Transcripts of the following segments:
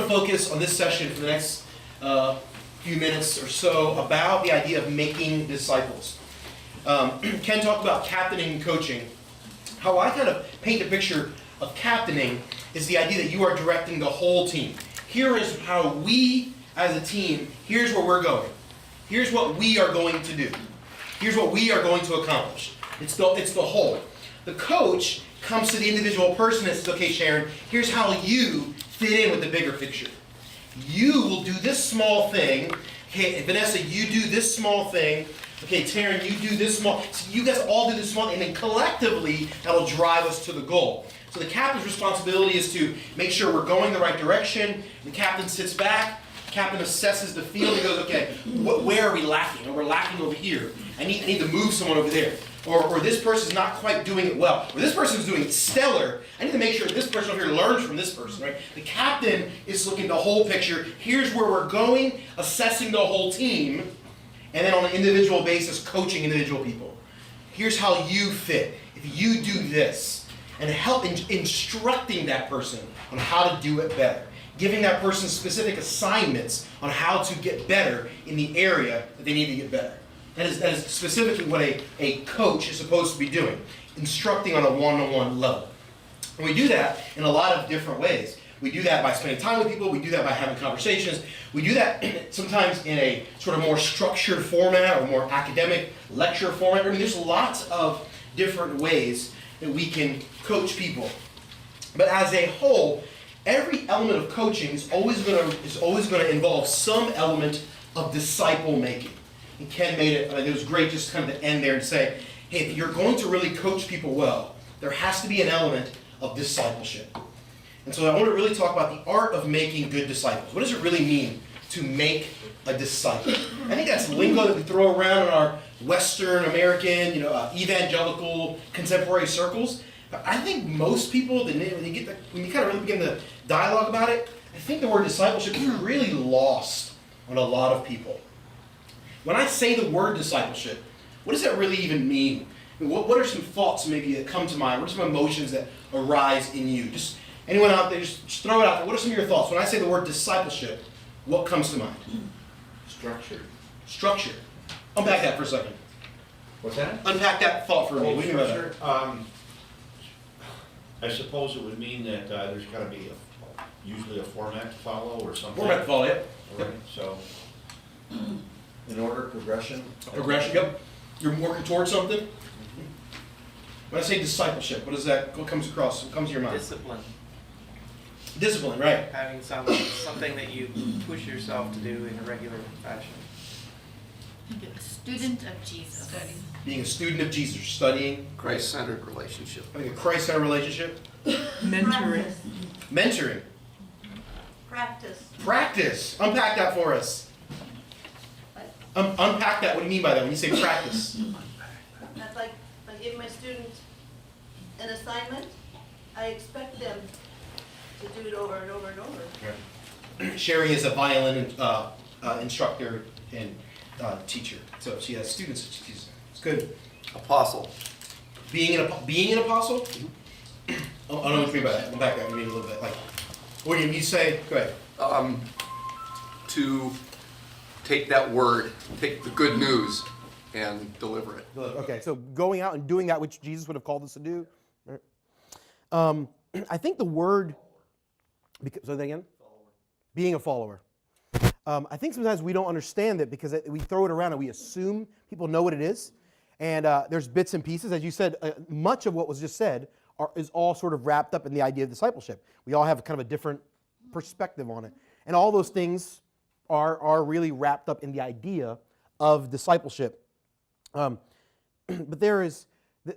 to focus on this session for the next few minutes or so about the idea of making disciples. Ken talked about captaining and coaching. How I kind of paint the picture of captaining is the idea that you are directing the whole team. Here is how we, as a team, here's where we're going. Here's what we are going to do. Here's what we are going to accomplish. It's the whole. The coach comes to the individual person and says, okay, Sharon, here's how you fit in with the bigger picture. You will do this small thing. Okay, Vanessa, you do this small thing. Okay, Taryn, you do this small. So you guys all do this small, and then collectively, that'll drive us to the goal. So the captain's responsibility is to make sure we're going the right direction. The captain sits back. The captain assesses the field and goes, okay, where are we lacking? Or we're lacking over here. I need to move someone over there. Or this person's not quite doing it well. Or this person's doing it stellar. I need to make sure this person over here learns from this person, right? The captain is looking at the whole picture. Here's where we're going, assessing the whole team, and then on an individual basis, coaching individual people. Here's how you fit. If you do this, and help instructing that person on how to do it better. Giving that person specific assignments on how to get better in the area that they need to get better. That is specifically what a coach is supposed to be doing, instructing on a one-on-one level. And we do that in a lot of different ways. We do that by spending time with people. We do that by having conversations. We do that sometimes in a sort of more structured format or more academic lecture format. I mean, there's lots of different ways that we can coach people. But as a whole, every element of coaching is always going to involve some element of disciple making. And Ken made it, it was great just kind of to end there and say, hey, if you're going to really coach people well, there has to be an element of discipleship. And so I want to really talk about the art of making good disciples. What does it really mean to make a disciple? I think that's lingo that we throw around in our Western American, evangelical, contemporary circles. But I think most people, when you kind of really begin the dialogue about it, I think the word discipleship is really lost on a lot of people. When I say the word discipleship, what does that really even mean? I mean, what are some thoughts maybe that come to mind? What are some emotions that arise in you? Just anyone out there, just throw it out there. What are some of your thoughts? When I say the word discipleship, what comes to mind? Structure. Structure. Unpack that for a second. What's that? Unpack that thought for me. What do you mean by that? I suppose it would mean that there's got to be usually a format to follow or something. Format to follow, yeah. All right, so. In order, progression. Progression, yep. You're working towards something. When I say discipleship, what comes across, what comes to your mind? Discipline. Discipline, right. Having something that you push yourself to do in a regular fashion. A student of Jesus. Being a student of Jesus, studying. Christ-centered relationship. Having a Christ-centered relationship. Mentoring. Mentoring. Practice. Unpack that for us. Unpack that. What do you mean by that when you say practice? That's like if I give my students an assignment, I expect them to do it over and over and over. Sherry is a violin instructor and teacher, so she has students. It's good. Apostle. Being an apostle? I don't know what you mean by that. Unpack that maybe a little bit. Like, what do you say? Go ahead. To take that word, take the good news, and deliver it. Okay, so going out and doing that which Jesus would have called us to do. I think the word, say that again? Being a follower. I think sometimes we don't understand it because we throw it around and we assume people know what it is. And there's bits and pieces. As you said, much of what was just said is all sort of wrapped up in the idea of discipleship. We all have kind of a different perspective on it. And all those things are really wrapped up in the idea of discipleship. But there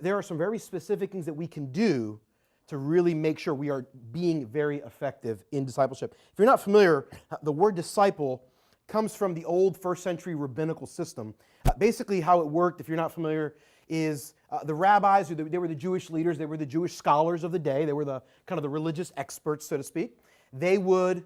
are some very specific things that we can do to really make sure we are being very effective in discipleship. If you're not familiar, the word disciple comes from the old first century rabbinical system. Basically how it worked, if you're not familiar, is the rabbis, they were the Jewish leaders, they were the Jewish scholars of the day, they were the kind of the religious experts, so to speak. They would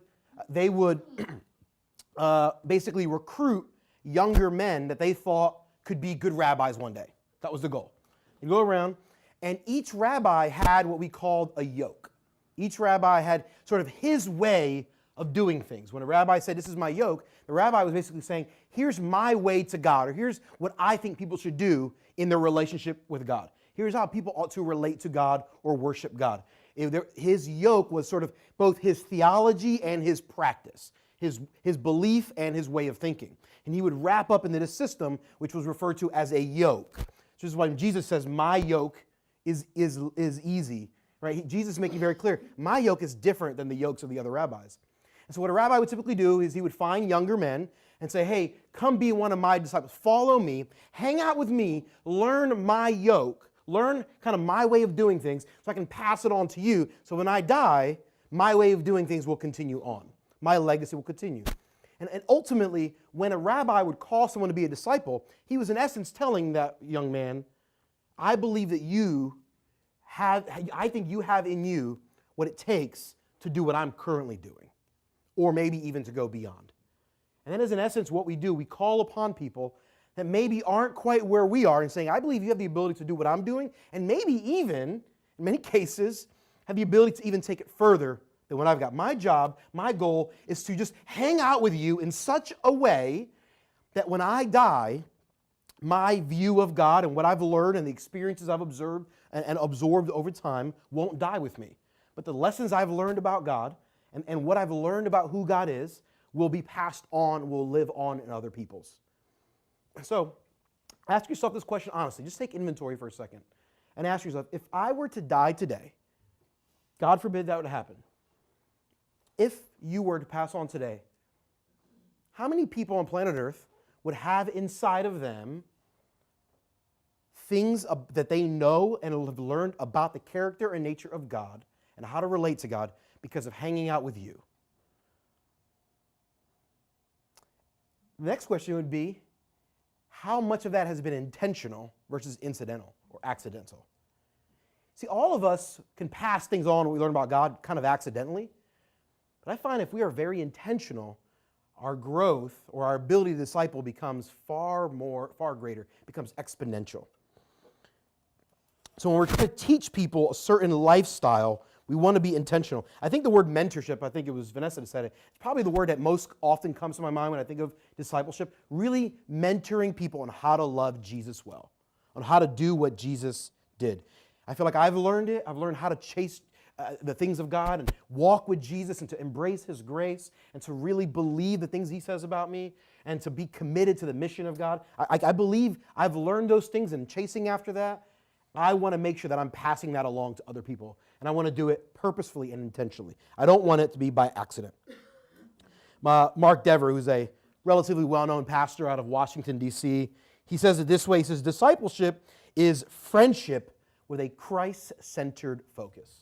basically recruit younger men that they thought could be good rabbis one day. That was the goal. You go around, and each rabbi had what we called a yoke. Each rabbi had sort of his way of doing things. When a rabbi said, this is my yoke, the rabbi was basically saying, here's my way to God, or here's what I think people should do in their relationship with God. Here's how people ought to relate to God or worship God. His yoke was sort of both his theology and his practice, his belief and his way of thinking. And he would wrap up into this system, which was referred to as a yoke. Which is why Jesus says, my yoke is easy. Right? Jesus is making very clear, my yoke is different than the yokes of the other rabbis. And so what a rabbi would typically do is he would find younger men and say, hey, come be one of my disciples. Follow me, hang out with me, learn my yoke, learn kind of my way of doing things so I can pass it on to you. So when I die, my way of doing things will continue on. My legacy will continue. And ultimately, when a rabbi would call someone to be a disciple, he was in essence telling that young man, I believe that I think you have in you what it takes to do what I'm currently doing, or maybe even to go beyond. And that is in essence what we do. We call upon people that maybe aren't quite where we are and saying, I believe you have the ability to do what I'm doing, and maybe even, in many cases, have the ability to even take it further than what I've got. My job, my goal is to just hang out with you in such a way that when I die, my view of God and what I've learned and the experiences I've observed and absorbed over time won't die with me. But the lessons I've learned about God and what I've learned about who God is will be passed on, will live on in other people's. So ask yourself this question honestly. Just take inventory for a second and ask yourself, if I were to die today, God forbid that would happen. If you were to pass on today, how many people on planet Earth would have inside of them things that they know and have learned about the character and nature of God and how to relate to God because of hanging out with you? The next question would be, how much of that has been intentional versus incidental or accidental? See, all of us can pass things on what we learn about God kind of accidentally, but I find if we are very intentional, our growth or our ability to disciple becomes far greater, becomes exponential. So when we're trying to teach people a certain lifestyle, we want to be intentional. I think the word mentorship, I think it was Vanessa that said it, it's probably the word that most often comes to my mind when I think of discipleship, really mentoring people on how to love Jesus well, on how to do what Jesus did. I feel like I've learned it. I've learned how to chase the things of God and walk with Jesus and to embrace His grace and to really believe the things He says about me and to be committed to the mission of God. I believe I've learned those things, and chasing after that, I want to make sure that I'm passing that along to other people, and I want to do it purposefully and intentionally. I don't want it to be by accident. Mark Dever, who's a relatively well-known pastor out of Washington, D.C., he says it this way. He says, discipleship is friendship with a Christ-centered focus.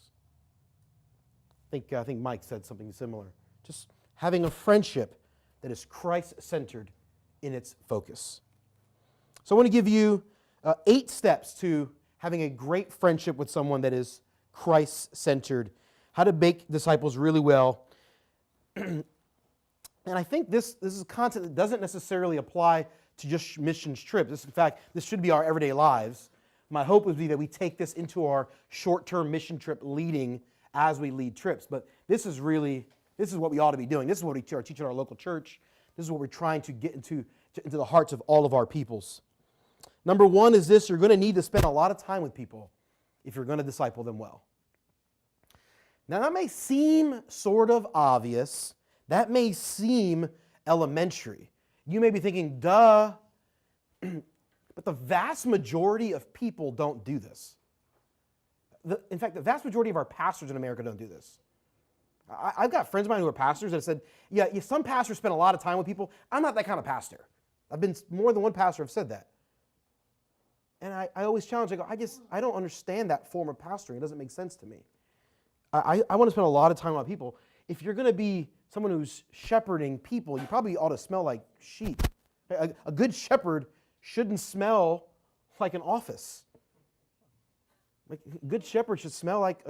I think Mike said something similar. Just having a friendship that is Christ-centered in its focus. So I want to give you 8 steps to having a great friendship with someone that is Christ-centered, how to make disciples really well. And I think this is content that doesn't necessarily apply to just missions trips. In fact, this should be our everyday lives. My hope would be that we take this into our short-term mission trip leading as we lead trips. But this is what we ought to be doing. This is what we are teaching our local church. This is what we're trying to get into the hearts of all of our peoples. Number 1 is this: you're going to need to spend a lot of time with people if you're going to disciple them well. Now, that may seem sort of obvious. That may seem elementary. You may be thinking, duh, but the vast majority of people don't do this. In fact, the vast majority of our pastors in America don't do this. I've got friends of mine who are pastors that said, yeah, some pastors spend a lot of time with people. I'm not that kind of pastor. I've been more than one pastor have said that. And I always challenge, I go, I don't understand that form of pastoring. It doesn't make sense to me. I want to spend a lot of time with people. If you're going to be someone who's shepherding people, you probably ought to smell like sheep. A good shepherd shouldn't smell like an office. Like, a good shepherd should smell like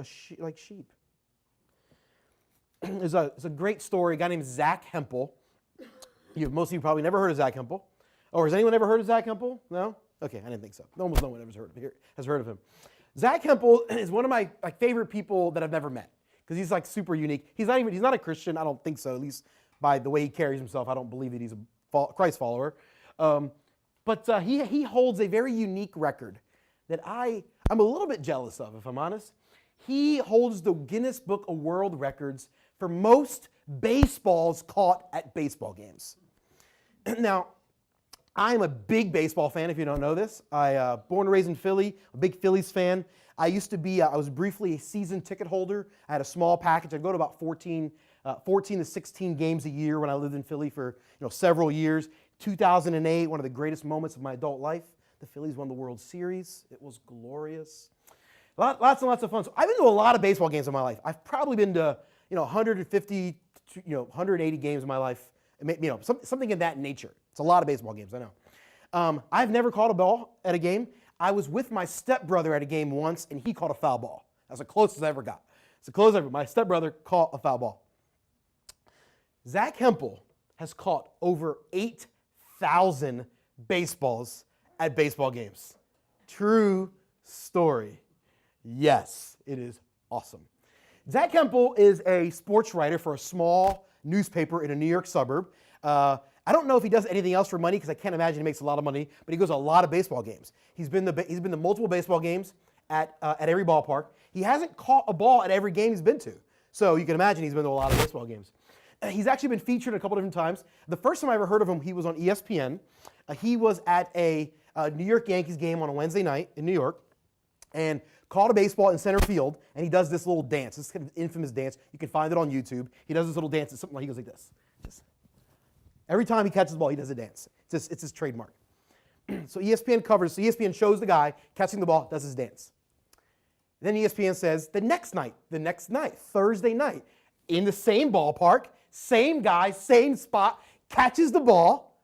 sheep. There's a great story. A guy named Zach Hempel. Most of you probably never heard of Zach Hempel. Or has anyone ever heard of Zach Hempel? No? Okay, I didn't think so. Almost no one has heard of him. Zach Hempel is one of my favorite people that I've never met. because he's like super unique. He's not a Christian. I don't think so, at least by the way he carries himself. I don't believe that he's a Christ follower. But he holds a very unique record that I'm a little bit jealous of, if I'm honest. He holds the Guinness Book of World Records for most baseballs caught at baseball games. Now, I'm a big baseball fan, if you don't know this. I born and raised in Philly, a big Phillies fan. I used to be, I was briefly a season ticket holder. I had a small package. I'd go to about 14 to 16 games a year when I lived in Philly for several years. 2008, one of the greatest moments of my adult life. The Phillies won the World Series. It was glorious. Lots and lots of fun. So I've been to a lot of baseball games in my life. I've probably been to 150, 180 games in my life. Something in that nature. It's a lot of baseball games, I know. I've never caught a ball at a game. I was with my stepbrother at a game once, and he caught a foul ball. That's the closest I ever got. It's the closest ever. My stepbrother caught a foul ball. Zach Hempel has caught over 8,000 baseballs at baseball games. True story. Yes, it is awesome. Zach Hempel is a sports writer for a small newspaper in a New York suburb. I don't know if he does anything else for money because I can't imagine he makes a lot of money, but he goes to a lot of baseball games. He's been to multiple baseball games at every ballpark. He hasn't caught a ball at every game he's been to, so you can imagine he's been to a lot of baseball games. He's actually been featured a couple different times. The first time I ever heard of him, he was on ESPN. He was at a New York Yankees game on a Wednesday night in New York and caught a baseball in center field, and he does this little dance, this kind of infamous dance. You can find it on YouTube. He does this little dance. It's something like he goes like this. Every time he catches the ball, he does a dance. It's his trademark. So ESPN shows the guy catching the ball, does his dance. Then ESPN says the next night, Thursday night, in the same ballpark, same guy, same spot, catches the ball,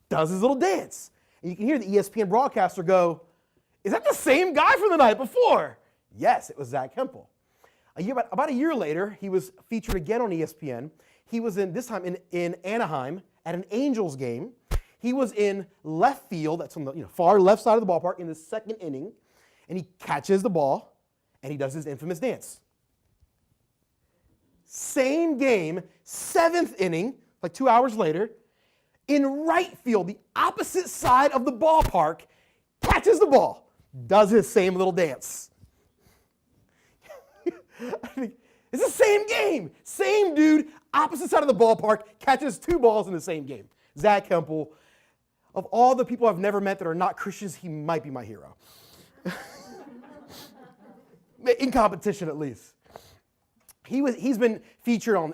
does his little dance. And you can hear the ESPN broadcaster go, "Is that the same guy from the night before?" Yes, it was Zach Hempel. About a year later, he was featured again on ESPN. He was this time in Anaheim at an Angels game. He was in left field, that's on the far left side of the ballpark, in the second inning, and he catches the ball, and he does his infamous dance. Same game, 7th inning, like 2 hours later, in right field, the opposite side of the ballpark, catches the ball, does his same little dance. It's the same game, same dude, opposite side of the ballpark, catches 2 balls in the same game. Zach Hempel, of all the people I've never met that are not Christians, he might be my hero. In competition, at least. He's been featured on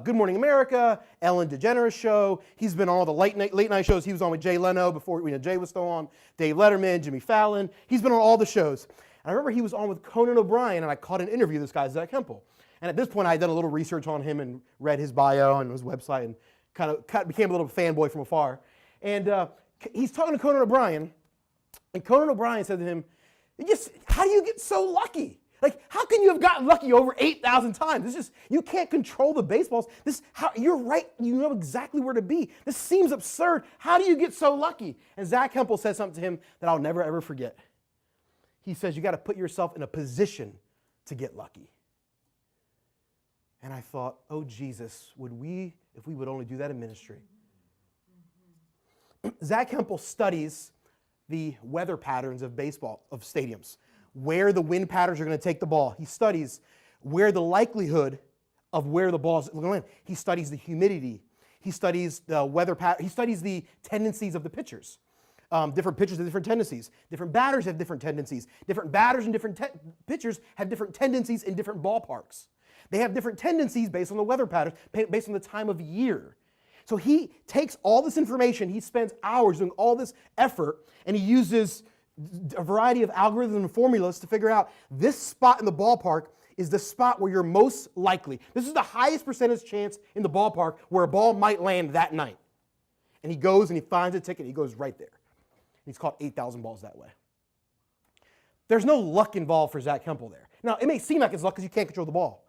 Good Morning America, Ellen DeGeneres Show. He's been on all the late night shows. He was on with Jay Leno before Jay was still on, Dave Letterman, Jimmy Fallon. He's been on all the shows. And I remember he was on with Conan O'Brien, and I caught an interview of this guy, Zach Hempel. And at this point, I had done a little research on him and read his bio and his website and kind of became a little fanboy from afar. And he's talking to Conan O'Brien, and Conan O'Brien said to him, "How do you get so lucky? Like, how can you have gotten lucky over 8,000 times? You can't control the baseballs. You're right. You know exactly where to be. This seems absurd. How do you get so lucky?" And Zach Hempel said something to him that I'll never, ever forget. He says, "You got to put yourself in a position to get lucky." And I thought, oh, Jesus, if we would only do that in ministry. Zach Hempel studies the weather patterns of baseball, of stadiums, where the wind patterns are going to take the ball. He studies where the likelihood of where the ball is going to land. He studies the humidity. He studies the weather pattern. He studies the tendencies of the pitchers. Different pitchers have different tendencies. Different batters have different tendencies. Different batters and different pitchers have different tendencies in different ballparks. They have different tendencies based on the weather patterns, based on the time of year. So he takes all this information, he spends hours doing all this effort, and he uses a variety of algorithms and formulas to figure out this spot in the ballpark is the spot where you're most likely. This is the highest percentage chance in the ballpark where a ball might land that night. And he goes and he finds a ticket, and he goes right there. He's caught 8,000 balls that way. There's no luck involved for Zach Hempel there. Now, it may seem like it's luck because you can't control the ball.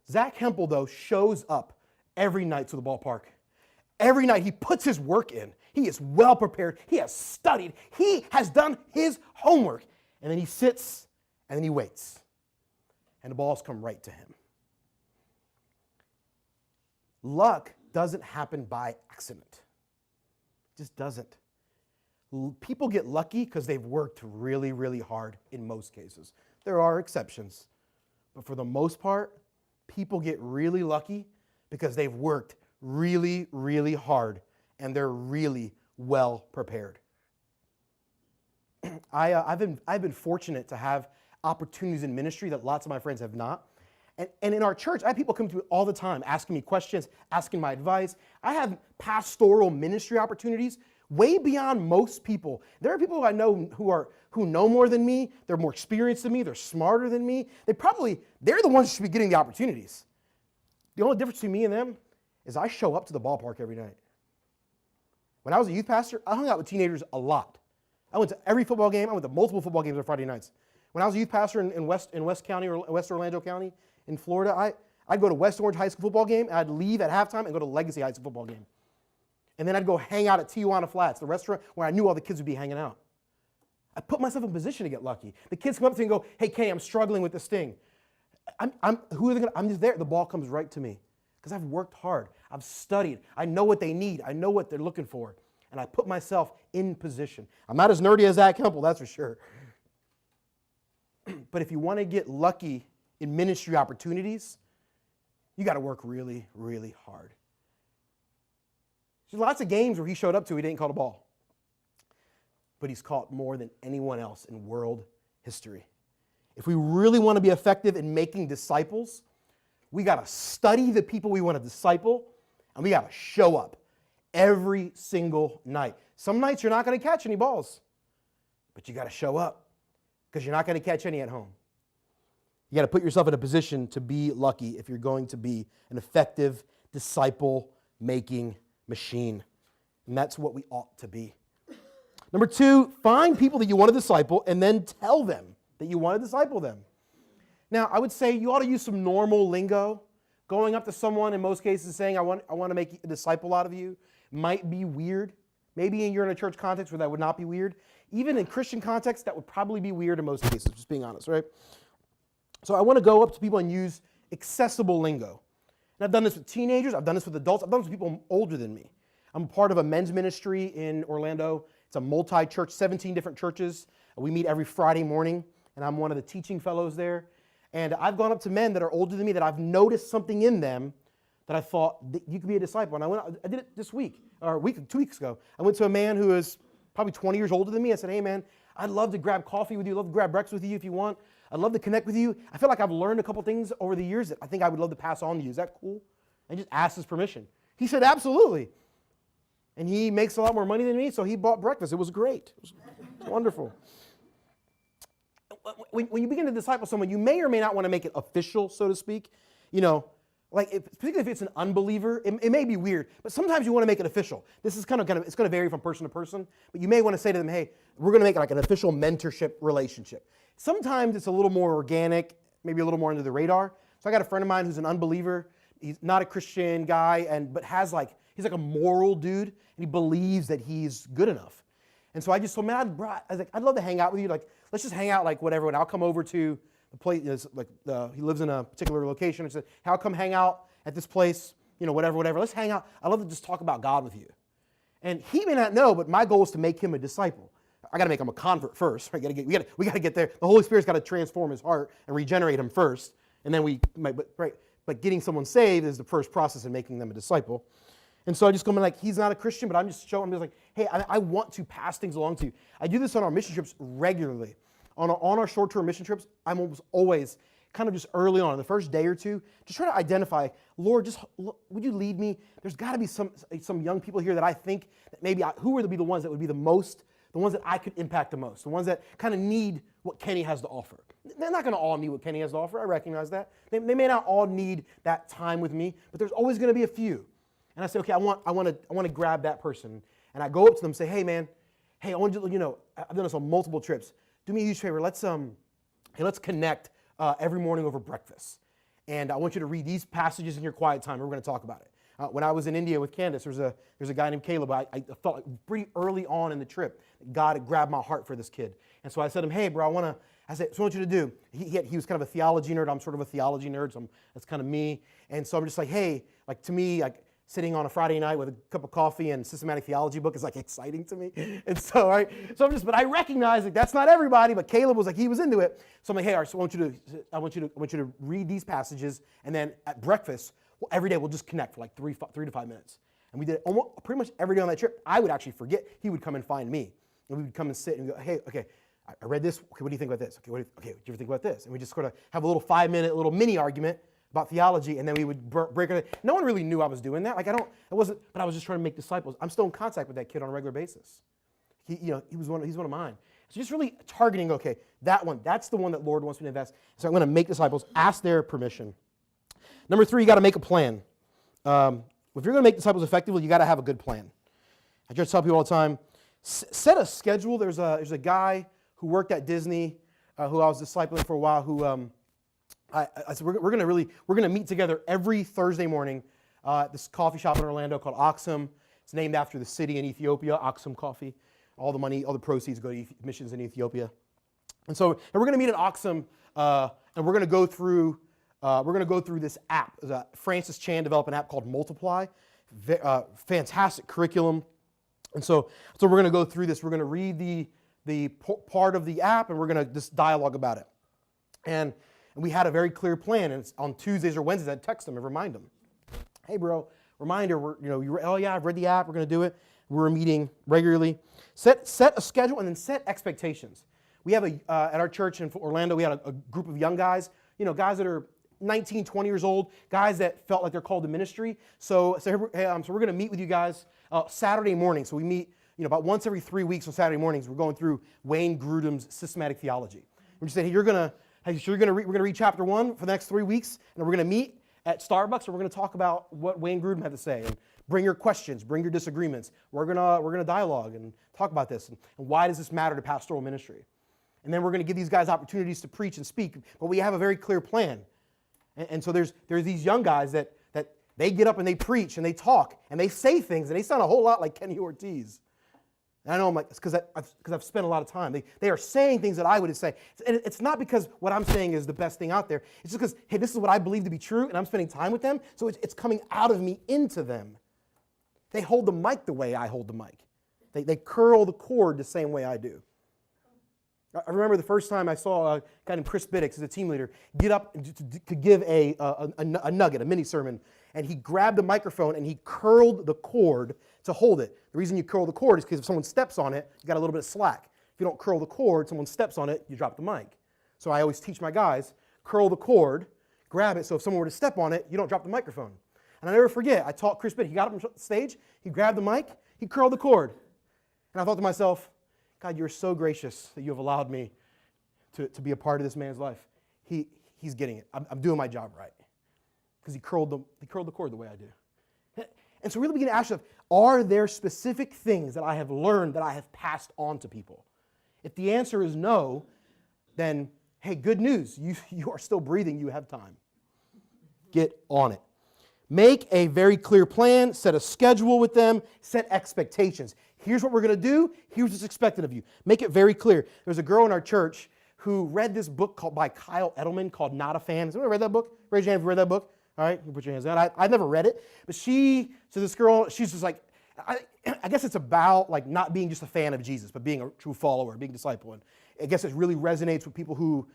Zach Hempel, though, shows up every night to the ballpark. Every night he puts his work in. He is well prepared. He has studied. He has done his homework. And then he sits and then he waits. and the balls come right to him. Luck doesn't happen by accident. It just doesn't. People get lucky because they've worked really, really hard in most cases. There are exceptions. But for the most part, people get really lucky because they've worked really, really hard and they're really well prepared. I've been fortunate to have opportunities in ministry that lots of my friends have not. And in our church, I have people come to me all the time asking me questions, asking my advice. I have pastoral ministry opportunities way beyond most people. There are people who I know who know more than me, they're more experienced than me, they're smarter than me. They're the ones who should be getting the opportunities. The only difference between me and them is I show up to the ballpark every night. When I was a youth pastor, I hung out with teenagers a lot. I went to every football game. I went to multiple football games on Friday nights. When I was a youth pastor in West County or West Orlando County in Florida, I'd go to West Orange High School football game, and I'd leave at halftime and go to Legacy High School football game. And then I'd go hang out at Tijuana Flats, the restaurant where I knew all the kids would be hanging out. I put myself in position to get lucky. The kids come up to me and go, "Hey, Kenny, I'm struggling with this thing." I'm just there. The ball comes right to me because I've worked hard. I've studied. I know what they need. I know what they're looking for. And I put myself in position. I'm not as nerdy as Zach Hempel, that's for sure. But if you want to get lucky in ministry opportunities, you got to work really, really hard. There's lots of games where he showed up to, he didn't call the ball. But he's caught more than anyone else in world history. If we really want to be effective in making disciples, we got to study the people we want to disciple, and we got to show up every single night. Some nights you're not going to catch any balls, but you got to show up because you're not going to catch any at home. You got to put yourself in a position to be lucky if you're going to be an effective disciple-making machine. And that's what we ought to be. Number 2, find people that you want to disciple and then tell them that you want to disciple them. Now, I would say you ought to use some normal lingo. Going up to someone in most cases saying, I want to make a disciple out of you might be weird. Maybe you're in a church context where that would not be weird. Even in Christian context, that would probably be weird in most cases, just being honest, right? So I want to go up to people and use accessible lingo. And I've done this with teenagers. I've done this with adults. I've done this with people older than me. I'm part of a men's ministry in Orlando. It's a multi-church, 17 different churches. We meet every Friday morning, and I'm one of the teaching fellows there. And I've gone up to men that are older than me that I've noticed something in them that I thought, you could be a disciple. And I did it this week, or 2 weeks ago. I went to a man who is probably 20 years older than me. I said, "Hey, man, I'd love to grab coffee with you. I'd love to grab breakfast with you if you want. I'd love to connect with you. I feel like I've learned a couple things over the years that I think I would love to pass on to you. Is that cool?" I just asked his permission. He said, "Absolutely." And he makes a lot more money than me, so he bought breakfast. It was great. It was wonderful. When you begin to disciple someone, you may or may not want to make it official, so to speak. You know, particularly if it's an unbeliever, it may be weird, but sometimes you want to make it official. This is it's going to vary from person to person, but you may want to say to them, "Hey, we're going to make it like an official mentorship relationship." Sometimes it's a little more organic, maybe a little more under the radar. So I got a friend of mine who's an unbeliever. He's not a Christian guy, but he's like a moral dude, and he believes that he's good enough. And so I just told him, I was like, "I'd love to hang out with you. Like, let's just hang out, like whatever. And I'll come over to the place. He lives in a particular location. I said, "Hey, I'll come hang out at this place. Whatever. Let's hang out. I'd love to just talk about God with you." And he may not know, but my goal is to make him a disciple. I got to make him a convert first. Right? We got to get there. The Holy Spirit's got to transform his heart and regenerate him first, and then But getting someone saved is the first process in making them a disciple. And so I just go like, he's not a Christian, but I'm just showing him, hey, I want to pass things along to you. I do this on our mission trips regularly. On our short-term mission trips, I'm almost always kind of just early on, in the first day or two, just try to identify, "Lord, would you lead me? There's got to be some young people here that I think that maybe who would be the ones that would be the ones that I could impact the most, the ones that kind of need what Kenny has to offer." They're not going to all need what Kenny has to offer. I recognize that. They may not all need that time with me, but there's always going to be a few. And I say, okay, I want to grab that person. And I go up to them and say, "Hey, man, I want you to, I've done this on multiple trips. Do me a huge favor. Let's connect every morning over breakfast. And I want you to read these passages in your quiet time. We're going to talk about it." When I was in India with Candace, there's a guy named Caleb. I felt like pretty early on in the trip that God had grabbed my heart for this kid. And so I said to him, "Hey, bro, I said, so what I want you to do, he was kind of a theology nerd. I'm sort of a theology nerd, so that's kind of me. And so I'm just like, hey, like to me, like sitting on a Friday night with a cup of coffee and systematic theology book is like exciting to me. And so, right, but I recognize that that's not everybody, but Caleb was like, he was into it. So I'm like, hey, all right, so I want you to read these passages, and then at breakfast, every day we'll just connect for like 3 to 5 minutes. And we did it almost pretty much every day on that trip. I would actually forget. He would come and find me. And we would come and sit and go, hey, okay, I read this. Okay, what do you think about this? Okay, what do you ever think about this? And we just sort of have a little 5-minute little mini argument about theology, and then we would break it. No one really knew I was doing that. Like but I was just trying to make disciples. I'm still in contact with that kid on a regular basis. He's one of mine. So just really targeting, okay, that's the one that Lord wants me to invest. So I'm going to make disciples, ask their permission. Number 3, you got to make a plan. If you're going to make disciples effectively, you got to have a good plan. I just tell people all the time, set a schedule. There's a guy who worked at Disney, who I was discipling for a while, who I said we're going to meet together every Thursday morning at this coffee shop in Orlando called Oxum. It's named after the city in Ethiopia, Oxum Coffee. All the proceeds go to missions in Ethiopia. And so we're going to meet at Oxum, and we're going to go through this app. Francis Chan developed an app called Multiply. Fantastic curriculum. And so we're going to go through this. We're going to read the part of the app, and we're going to just dialogue about it. And we had a very clear plan. And on Tuesdays or Wednesdays, I'd text them and remind them, "Hey, bro, reminder. Oh yeah, I've read the app. We're going to do it. We're meeting regularly. Set a schedule and then set expectations. We have at our church in Orlando, we had a group of young guys. Guys that are 19, 20 years old, guys that felt like they're called to ministry. So we're going to meet with you guys Saturday morning. So we meet, about once every 3 weeks on Saturday mornings. We're going through Wayne Grudem's systematic theology. We're just saying, hey, we're going to read chapter 1 for the next 3 weeks, and we're going to meet at Starbucks, and we're going to talk about what Wayne Grudem had to say. And bring your questions, bring your disagreements. We're going to dialogue and talk about this. And why does this matter to pastoral ministry? And then we're going to give these guys opportunities to preach and speak. But we have a very clear plan. And so there's these young guys that they get up and they preach and they talk and they say things and they sound a whole lot like Kenny Ortiz. And I know I'm like, it's because I've spent a lot of time. They are saying things that I would say. And it's not because what I'm saying is the best thing out there. It's just because, hey, this is what I believe to be true, and I'm spending time with them, so it's coming out of me into them. They hold the mic the way I hold the mic. They curl the cord the same way I do. I remember the first time I saw a guy named Chris Biddix, as a team leader, get up to give a nugget, a mini sermon, and he grabbed the microphone and he curled the cord to hold it. The reason you curl the cord is because if someone steps on it, you got a little bit of slack. If you don't curl the cord, someone steps on it, you drop the mic. So I always teach my guys, curl the cord, grab it, so if someone were to step on it, you don't drop the microphone. And I never forget, I taught Chris Biddix. He got up on stage, he grabbed the mic, he curled the cord. And I thought to myself, God, you're so gracious that you have allowed me to be a part of this man's life. He's getting it. I'm doing my job right. Because he curled the cord the way I do. And so really begin to ask yourself, are there specific things that I have learned that I have passed on to people? If the answer is no, then, hey, good news. You are still breathing. You have time. Get on it. Make a very clear plan. Set a schedule with them. Set expectations. Here's what we're going to do. Here's what's expected of you. Make it very clear. There's a girl in our church who read this book by Kyle Edelman called Not a Fan. Has anyone read that book? Raise your hand if you read that book. All right, you put your hands down. I never read it. But this girl, she's just like, I guess it's about like not being just a fan of Jesus, but being a true follower, being a disciple. And I guess it really resonates with people who,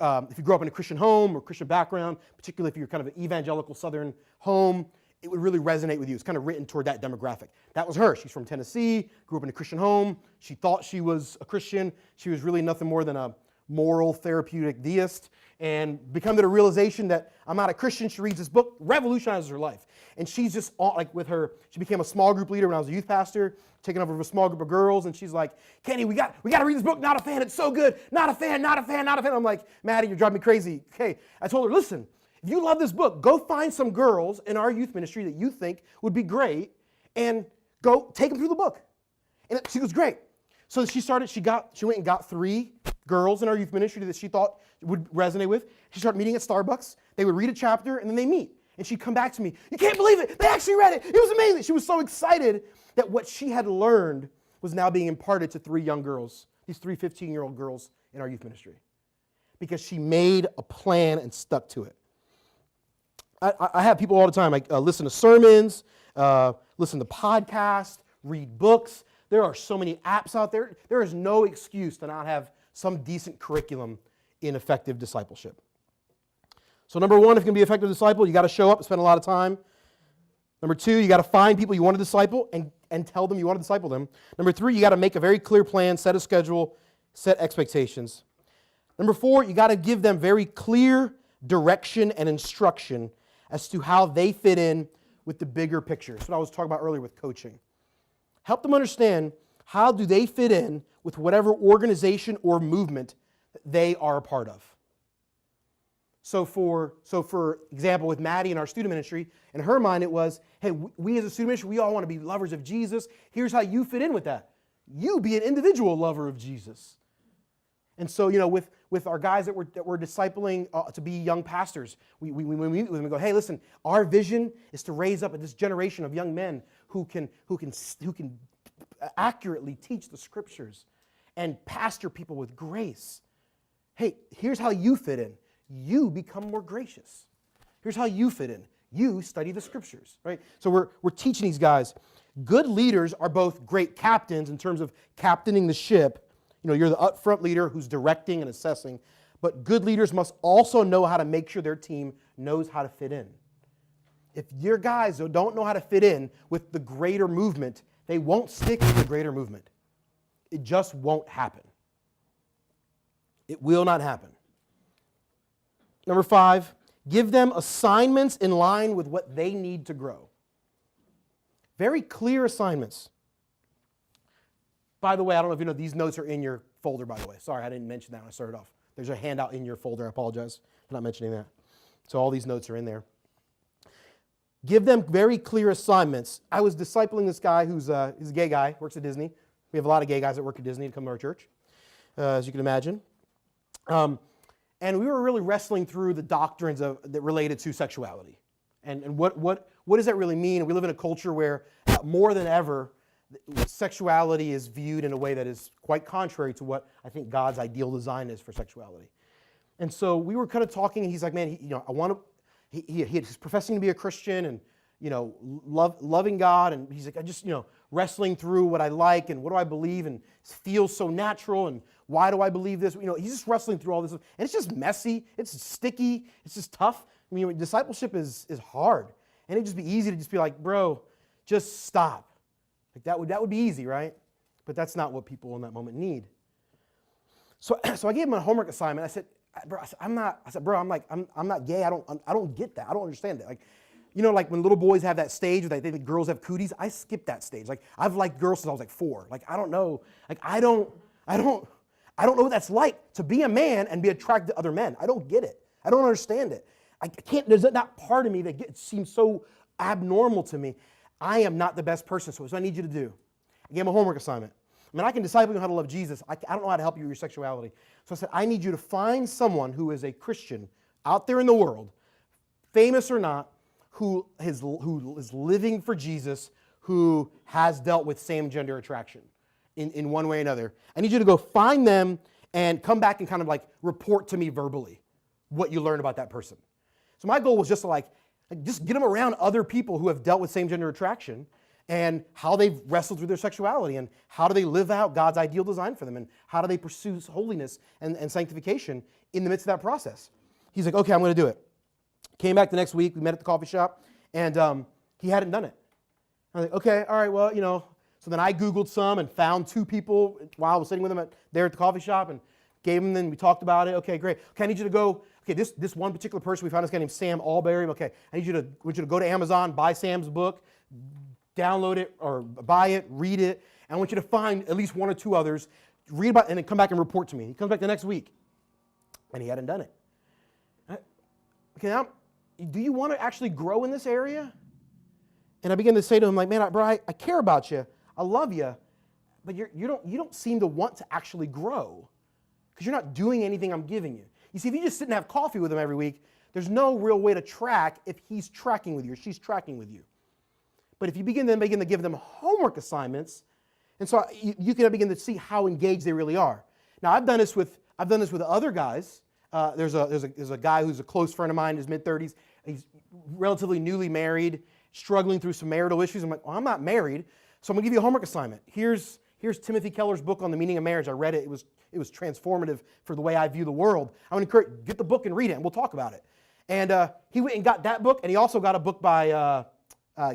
if you grew up in a Christian home or Christian background, particularly if you're kind of an evangelical Southern home, it would really resonate with you. It's kind of written toward that demographic. That was her. She's from Tennessee, grew up in a Christian home. She thought she was a Christian. She was really nothing more than a moral, therapeutic deist, and become to the realization that I'm not a Christian. She reads this book, revolutionizes her life. And she's just she became a small group leader when I was a youth pastor, taking over a small group of girls, and she's like, Kenny, we got to read this book, Not a Fan, it's so good. Not a fan, not a fan, not a fan. I'm like, Maddie, you're driving me crazy. Okay, I told her, listen, if you love this book, go find some girls in our youth ministry that you think would be great, and go take them through the book. And she was great. So she went and got 3 girls in our youth ministry that she thought would resonate with. She started meeting at Starbucks. They would read a chapter, and then they meet. And she'd come back to me, you can't believe it, they actually read it. It was amazing. She was so excited that what she had learned was now being imparted to 3 young girls, these 3 15-year-old girls in our youth ministry. because she made a plan and stuck to it. I have people all the time, like listen to sermons, listen to podcasts, read books. There are so many apps out there. There is no excuse to not have some decent curriculum in effective discipleship. So number one, if you're going to be an effective disciple, you got to show up and spend a lot of time. Number two, you got to find people you want to disciple and tell them you want to disciple them. Number three, you got to make a very clear plan, set a schedule, set expectations. Number four, you got to give them very clear direction and instruction as to how they fit in with the bigger picture. That's what I was talking about earlier with coaching. Help them understand how do they fit in with whatever organization or movement that they are a part of. So for example, with Maddie in our student ministry, in her mind it was, hey, we as a student ministry, we all want to be lovers of Jesus. Here's how you fit in with that. You be an individual lover of Jesus. And so, with our guys that we're discipling to be young pastors, we meet with them and go, hey, listen, our vision is to raise up this generation of young men who can accurately teach the scriptures and pastor people with grace. Hey, here's how you fit in. You become more gracious. Here's how you fit in. You study the scriptures, right? So we're teaching these guys. Good leaders are both great captains in terms of captaining the ship. You're the upfront leader who's directing and assessing, but good leaders must also know how to make sure their team knows how to fit in. If your guys don't know how to fit in with the greater movement, they won't stick with the greater movement. It just won't happen. It will not happen. Number five, give them assignments in line with what they need to grow. Very clear assignments. By the way, I don't know if you know, these notes are in your folder, by the way. Sorry, I didn't mention that when I started off. There's a handout in your folder. I apologize for not mentioning that. So all these notes are in there. Give them very clear assignments. I was discipling this guy he's a gay guy, works at Disney. We have a lot of gay guys that work at Disney to come to our church, as you can imagine. And we were really wrestling through the doctrines that related to sexuality. And what does that really mean? We live in a culture where more than ever, sexuality is viewed in a way that is quite contrary to what I think God's ideal design is for sexuality. And so we were kind of talking, and he's like, man, he's professing to be a Christian and, loving God. And he's like, I just, wrestling through what I like and what do I believe and it feels so natural and why do I believe this? He's just wrestling through all this. And it's just messy. It's sticky. It's just tough. Discipleship is hard. And it'd just be easy to just be like, bro, just stop. Like that would be easy, right? But that's not what people in that moment need. So I gave him a homework assignment. I said, I'm not gay. I don't get that. I don't understand it. Like when little boys have that stage where they think girls have cooties, I skipped that stage. Like I've liked girls since I was like 4. Like I don't know. Like I don't know what that's like to be a man and be attracted to other men. I don't get it. I don't understand it. I can't. There's that part of me that seems so abnormal to me. I am not the best person, so what I need you to do. I gave him a homework assignment. I can disciple you how to love Jesus. I don't know how to help you with your sexuality. So I said, I need you to find someone who is a Christian out there in the world, famous or not, who is living for Jesus, who has dealt with same-gender attraction in one way or another. I need you to go find them and come back and kind of like report to me verbally what you learned about that person. So my goal was just to just get them around other people who have dealt with same-gender attraction and how they've wrestled through their sexuality and how do they live out God's ideal design for them and how do they pursue holiness and sanctification in the midst of that process. He's like, okay, I'm going to do it. Came back the next week, we met at the coffee shop, and he hadn't done it. I was like, okay, all right, well, so then I Googled some and found 2 people while I was sitting with him there at the coffee shop and gave him, then we talked about it. Okay, great. Okay, I need you to go, okay, this one particular person, we found this guy named Sam Allberry. Okay, I want you to go to Amazon, buy Sam's book, download it or buy it, read it, and I want you to find at least 1 or 2 others, read about it, and then come back and report to me. He comes back the next week, and he hadn't done it. Okay, now, do you want to actually grow in this area? And I began to say to him, like, man, bro, I care about you. I love you. But you don't seem to want to actually grow because you're not doing anything I'm giving you. You see, if you just sit and have coffee with him every week, there's no real way to track if he's tracking with you or she's tracking with you. But if you begin to give them homework assignments, and so you can begin to see how engaged they really are. Now, I've done this with other guys There's a guy who's a close friend of mine in his mid-30s. He's relatively newly married, struggling through some marital issues. I'm like, well, I'm not married, so I'm going to give you a homework assignment. Here's Timothy Keller's book on the meaning of marriage. I read it. It was transformative for the way I view the world. I would encourage get the book and read it, and we'll talk about it. And he went and got that book, and he also got a book by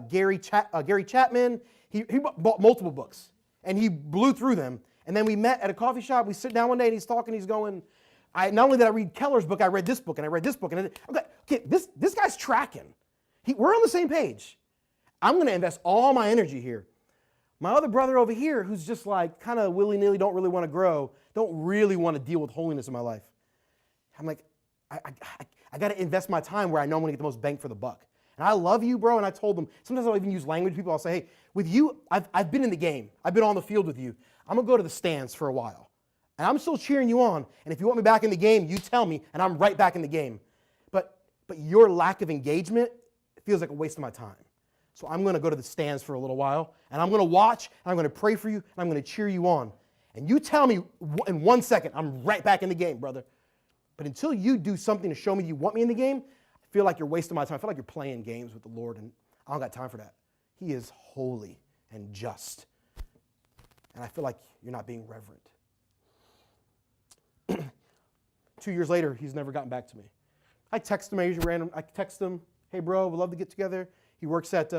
Gary Chapman. He bought multiple books, and he blew through them. And then we met at a coffee shop. We sit down one day, and he's talking. He's going, not only did I read Keller's book, I read this book, and I read this book. And okay, this guy's tracking. We're on the same page. I'm going to invest all my energy here. My other brother over here, who's just like kind of willy-nilly, don't really want to grow, don't really want to deal with holiness in my life. I'm like, I got to invest my time where I know I'm going to get the most bang for the buck. And I love you, bro, and I told them, sometimes I'll even use language. People, I'll say, hey, with you, I've been in the game. I've been on the field with you. I'm going to go to the stands for a while. And I'm still cheering you on. And if you want me back in the game, you tell me, and I'm right back in the game. But your lack of engagement feels like a waste of my time. So I'm going to go to the stands for a little while, and I'm going to watch, and I'm going to pray for you, and I'm going to cheer you on. And you tell me in 1 second, I'm right back in the game, brother. But until you do something to show me you want me in the game, I feel like you're wasting my time. I feel like you're playing games with the Lord, and I don't got time for that. He is holy and just. And I feel like you're not being reverent. 2 years later, he's never gotten back to me. I text him, I text him, hey bro, we'd love to get together. He works at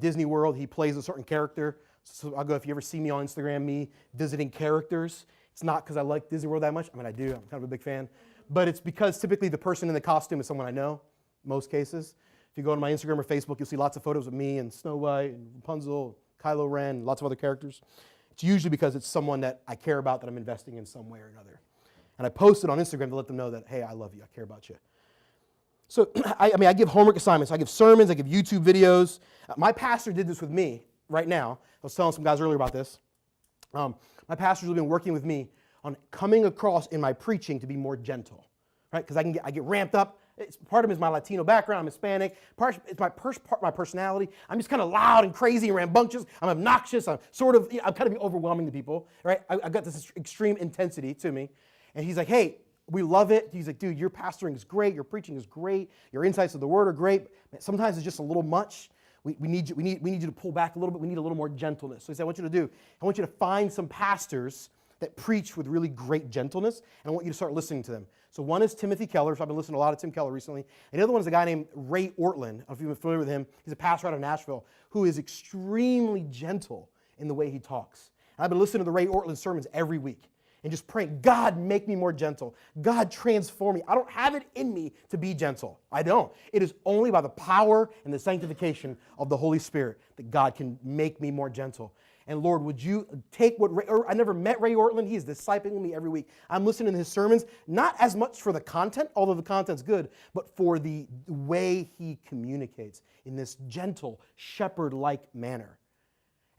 Disney World. He plays a certain character. So I'll go, if you ever see me on Instagram, me visiting characters, it's not because I like Disney World that much. I mean, I do. I'm kind of a big fan. But it's because typically the person in the costume is someone I know, most cases. If you go on my Instagram or Facebook, you'll see lots of photos of me and Snow White and Rapunzel, Kylo Ren, and lots of other characters. It's usually because it's someone that I care about that I'm investing in some way or another. And I post it on Instagram to let them know that, hey, I love you, I care about you. So, I give homework assignments, I give sermons, I give YouTube videos. My pastor did this with me right now. I was telling some guys earlier about this. My pastor's been working with me on coming across in my preaching to be more gentle, right? Because I get ramped up. Part of it is my Latino background. I'm Hispanic. It's my personality. I'm just kind of loud and crazy and rambunctious. I'm obnoxious. I'm kind of overwhelming to people, right? I got this extreme intensity to me. And he's like, hey, we love it. He's like, dude, your pastoring is great. Your preaching is great. Your insights of the word are great. Sometimes it's just a little much. We need you to pull back a little bit. We need a little more gentleness. So he said, I want you to find some pastors that preach with really great gentleness, and I want you to start listening to them. So one is Timothy Keller. So I've been listening to a lot of Tim Keller recently. And the other one is a guy named Ray Ortlund. I don't know if you're familiar with him. He's a pastor out of Nashville who is extremely gentle in the way he talks. And I've been listening to the Ray Ortlund sermons every week and just praying, God, make me more gentle. God, transform me. I don't have it in me to be gentle. I don't. It is only by the power and the sanctification of the Holy Spirit that God can make me more gentle. And Lord, would you take I never met Ray Ortlund. He is discipling me every week. I'm listening to his sermons, not as much for the content, although the content's good, but for the way he communicates in this gentle, shepherd-like manner.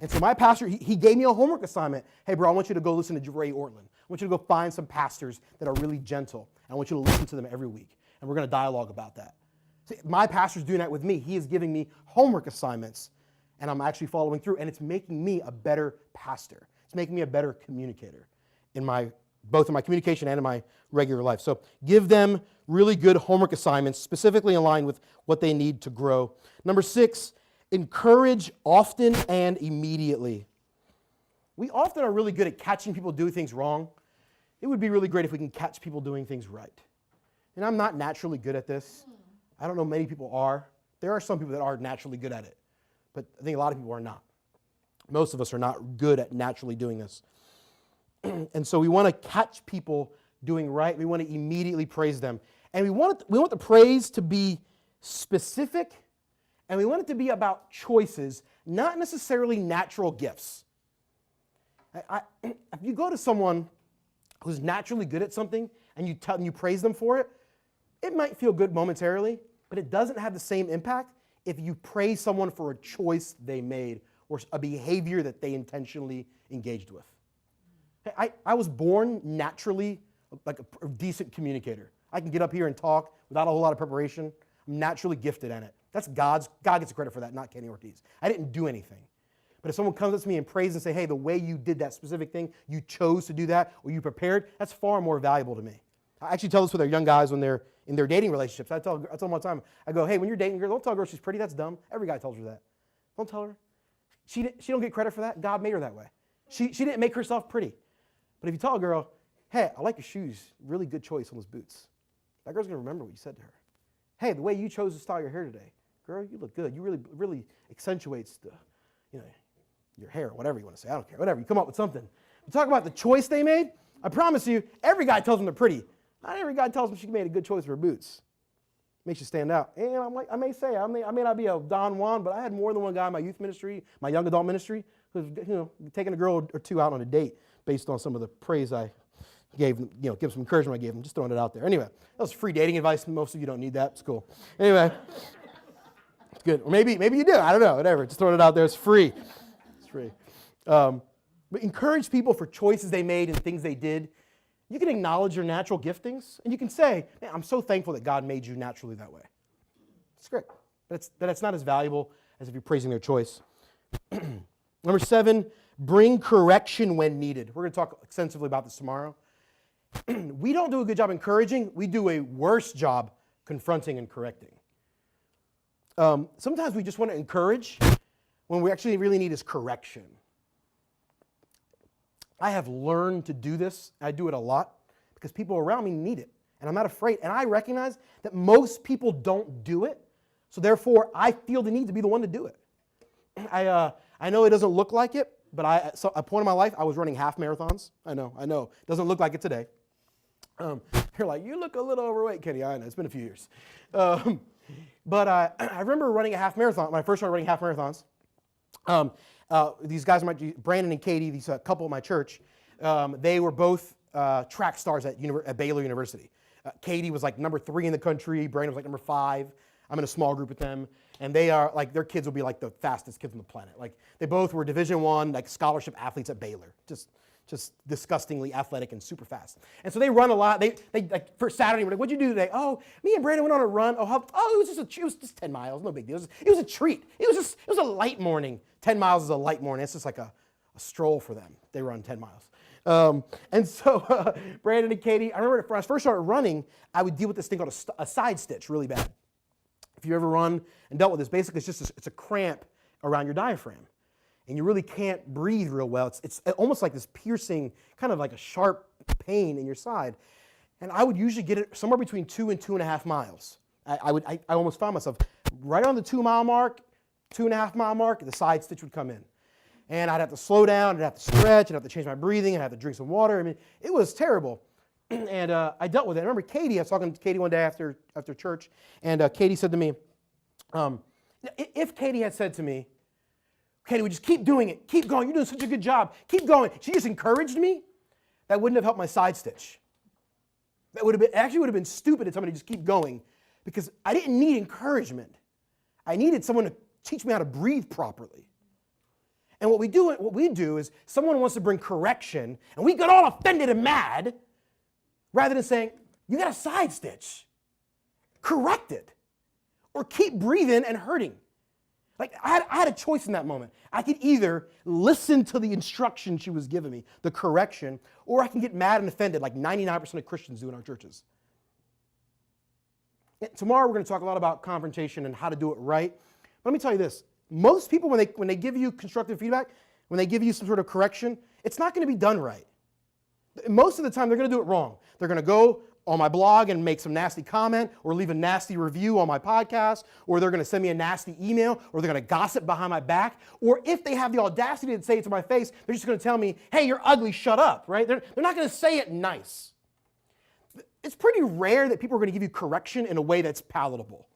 And so my pastor, he gave me a homework assignment. Hey, bro, I want you to go listen to Ray Ortlund. I want you to go find some pastors that are really gentle. I want you to listen to them every week. And we're going to dialogue about that. See, my pastor's doing that with me. He is giving me homework assignments. And I'm actually following through, and it's making me a better pastor. It's making me a better communicator both in my communication and in my regular life. So give them really good homework assignments, specifically in line with what they need to grow. Number 6, encourage often and immediately. We often are really good at catching people doing things wrong. It would be really great if we can catch people doing things right. And I'm not naturally good at this. I don't know many people are. There are some people that are naturally good at it. But I think a lot of people are not. Most of us are not good at naturally doing this. And so we want to catch people doing right. We want to immediately praise them. And we want the praise to be specific, and we want it to be about choices, not necessarily natural gifts. If you go to someone who's naturally good at something and you praise them for it, it might feel good momentarily, but it doesn't have the same impact if you praise someone for a choice they made or a behavior that they intentionally engaged with. I was born naturally like a decent communicator. I can get up here and talk without a whole lot of preparation. I'm naturally gifted at it. God gets the credit for that, not Kenny Ortiz. I didn't do anything. But if someone comes up to me and prays and say, hey, the way you did that specific thing, you chose to do that, or you prepared, that's far more valuable to me. I actually tell this with our young guys when they're in their dating relationships. I tell them all the time, I go, hey, when you're dating a girl, don't tell a girl she's pretty, that's dumb. Every guy tells her that. Don't tell her. She don't get credit for that. God made her that way. She didn't make herself pretty. But if you tell a girl, hey, I like your shoes, really good choice on those boots, that girl's going to remember what you said to her. Hey, the way you chose to style your hair today, girl, you look good. You really accentuates the, your hair, whatever you want to say. I don't care. Whatever. You come up with something. You talk about the choice they made. I promise you, every guy tells them they're pretty. Not every guy tells them she made a good choice for her boots. Makes you stand out. And I may say, I may not be a Don Juan, but I had more than one guy in my youth ministry, my young adult ministry, who's taking a girl or two out on a date based on some of the praise I gave them, give some encouragement I gave them, just throwing it out there. Anyway, that was free dating advice. Most of you don't need that. It's cool. Anyway, it's good. Or maybe you do. I don't know. Whatever. Just throwing it out there. It's free. It's free. But encourage people for choices they made and things they did. You can acknowledge your natural giftings, and you can say, man, I'm so thankful that God made you naturally that way. It's great. But it's not as valuable as if you're praising their choice. Number 7, bring correction when needed. We're going to talk extensively about this tomorrow. We don't do a good job encouraging. We do a worse job confronting and correcting. Sometimes we just want to encourage when we actually really need is correction. I have learned to do this. I do it a lot because people around me need it. And I'm not afraid. And I recognize that most people don't do it. So therefore, I feel the need to be the one to do it. I know it doesn't look like it, but at a point in my life, I was running half marathons. I know. It doesn't look like it today. You're like, you look a little overweight, Kenny. I know, it's been a few years. But I remember running a half marathon, when I first started running half marathons. These guys, Brandon and Katie, these couple at my church, they were both track stars at Baylor University. Katie was like number 3 in the country. Brandon was like number 5. I'm in a small group with them. And they are like, their kids will be like the fastest kids on the planet. Like they both were Division I, like scholarship athletes at Baylor. Just disgustingly athletic and super fast. And so they run a lot. They like for Saturday, we're like, what'd you do today? Oh, me and Brandon went on a run. It was just 10 miles, no big deal. It was a treat. It was a light morning. 10 miles is a light morning. It's just like a stroll for them. They run 10 miles. And so Brandon and Katie, I remember when I first started running, I would deal with this thing called a side stitch really bad. If you ever run and dealt with this, basically it's a cramp around your diaphragm. And you really can't breathe real well. It's almost like this piercing, kind of like a sharp pain in your side. And I would usually get it somewhere between 2 and 2.5 miles. I almost found myself right on the 2-mile mark, 2.5 mile mark, the side stitch would come in. And I'd have to slow down, I'd have to stretch, I'd have to change my breathing, I'd have to drink some water. I mean, it was terrible. And I dealt with it. I remember Katie, I was talking to Katie one day after church, and Katie said to me, if Katie had said to me, Katie, we just keep doing it, keep going, you're doing such a good job, keep going. She just encouraged me, that wouldn't have helped my side stitch. That would have been stupid to tell me to just keep going, because I didn't need encouragement. I needed someone to teach me how to breathe properly. And what we do is someone wants to bring correction, and we get all offended and mad, rather than saying, you got a side stitch. Correct it. Or keep breathing and hurting. Like, I had a choice in that moment. I could either listen to the instruction she was giving me, the correction, or I can get mad and offended like 99% of Christians do in our churches. Tomorrow we're going to talk a lot about confrontation and how to do it right. But let me tell you this. Most people, when they give you constructive feedback, when they give you some sort of correction, it's not going to be done right. Most of the time, they're going to do it wrong. They're going to go on my blog and make some nasty comment, or leave a nasty review on my podcast, or they're going to send me a nasty email, or they're going to gossip behind my back, or if they have the audacity to say it to my face, they're just going to tell me, hey, you're ugly, shut up, right? They're not going to say it nice. It's pretty rare that people are going to give you correction in a way that's palatable.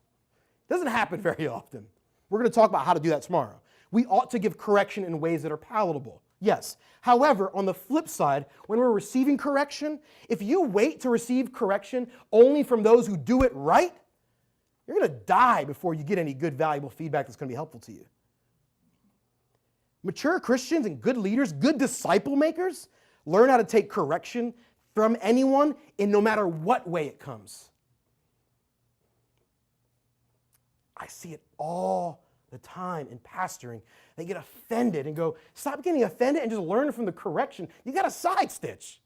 It doesn't happen very often. We're going to talk about how to do that tomorrow. We ought to give correction in ways that are palatable. Yes. However, on the flip side, when we're receiving correction, if you wait to receive correction only from those who do it right, you're going to die before you get any good, valuable feedback that's going to be helpful to you. Mature Christians and good leaders, good disciple makers, learn how to take correction from anyone in no matter what way it comes. I see it all the time in pastoring, they get offended and go, stop getting offended and just learn from the correction. You got a side stitch.